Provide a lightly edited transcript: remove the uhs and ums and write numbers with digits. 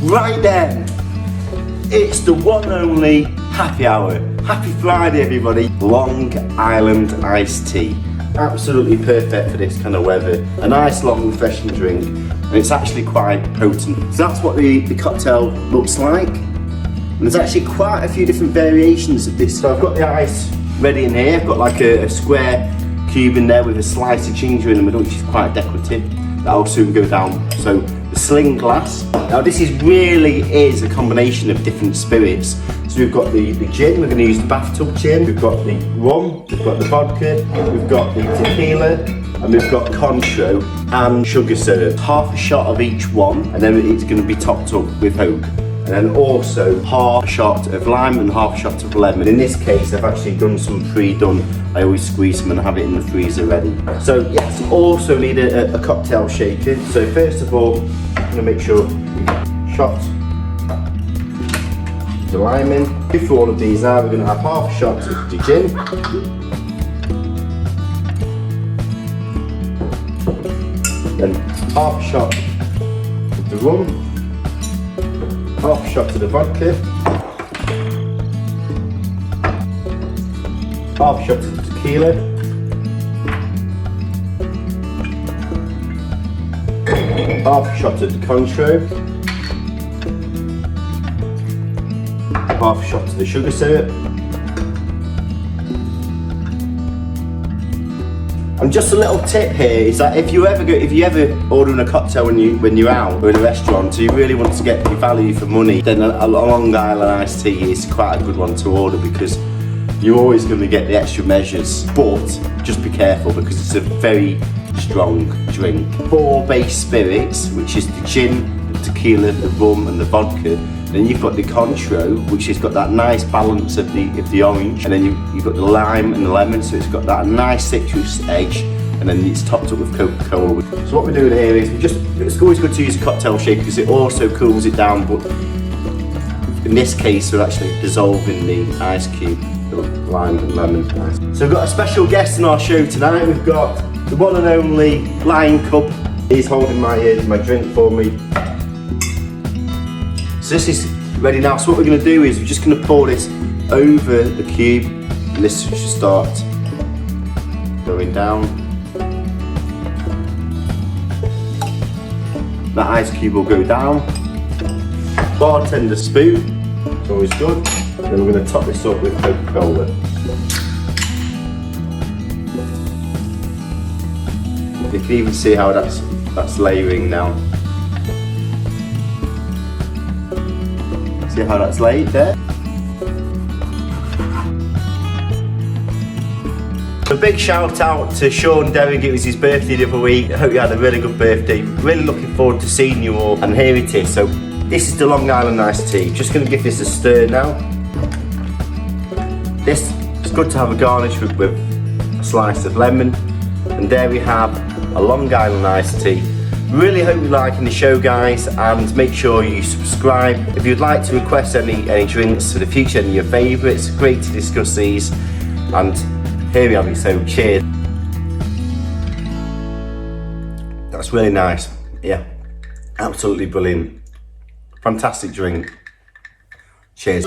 Right then, it's the one and only happy hour. Happy Friday, everybody. Long Island iced tea. Absolutely perfect for this kind of weather. A nice, long, refreshing drink. And it's actually quite potent. So that's what the cocktail looks like. And there's actually quite a few different variations of this. So I've got the ice ready in here. I've got like a square cube in there with a slice of ginger in the middle, which is quite decorative. That'll soon go down. So the sling glass. Now this really is a combination of different spirits. So we've got the gin, we're going to use the bathtub gin. We've got the rum, we've got the vodka, we've got the tequila, and we've got Cointreau and sugar syrup. Half a shot of each one, and then it's going to be topped up with Coke. And then also half a shot of lime and half a shot of lemon. In this case, I've actually done some pre-done. I always squeeze them and have it in the freezer ready. So yes, also need a cocktail shaker. So first of all, I'm gonna make sure we shot the lime in. Before all of these now, we're gonna have half a shot of the gin. Then half a shot of the rum. Half a shot of the vodka, half a shot of the tequila, half a shot of the Cointreau, half a shot of the sugar syrup. And just a little tip here is that if you ever ordering a cocktail when you're out or in a restaurant, so you really want to get your value for money, then a Long Island iced tea is quite a good one to order because you're always going to get the extra measures. But just be careful because it's a very strong drink. 4 base spirits, which is the gin, the tequila, the rum, and the vodka. Then you've got the Cointreau, which has got that nice balance of the orange, and then you've got the lime and the lemon, so it's got that nice citrus edge, and then it's topped up with Coca-Cola. So what we're doing here is it's always good to use a cocktail shaker because it also cools it down, but in this case we're actually dissolving the ice cube, the lime and lemon. So we've got a special guest in our show tonight. We've got the one and only Lion Cub. He's holding my drink for me. So this is ready now. So what we're going to do is we're just going to pour this over the cube, and this should start going down. That ice cube will go down. Bartender spoon, it's always good. And then we're going to top this up with Coca-Cola. You can even see how that's layering now. See how that's laid there? A big shout out to Sean Derrick. It was his birthday the other week. I hope you had a really good birthday. Really looking forward to seeing you all. And here it is. So this is the Long Island iced tea. Just going to give this a stir now. This is good to have a garnish with a slice of lemon. And there we have a Long Island iced tea. Really hope you're liking the show, guys, and make sure you subscribe. If you'd like to request any drinks for the future, any of your favourites, great to discuss these. And here we have it, so cheers. That's really nice. Yeah, absolutely brilliant. Fantastic drink. Cheers.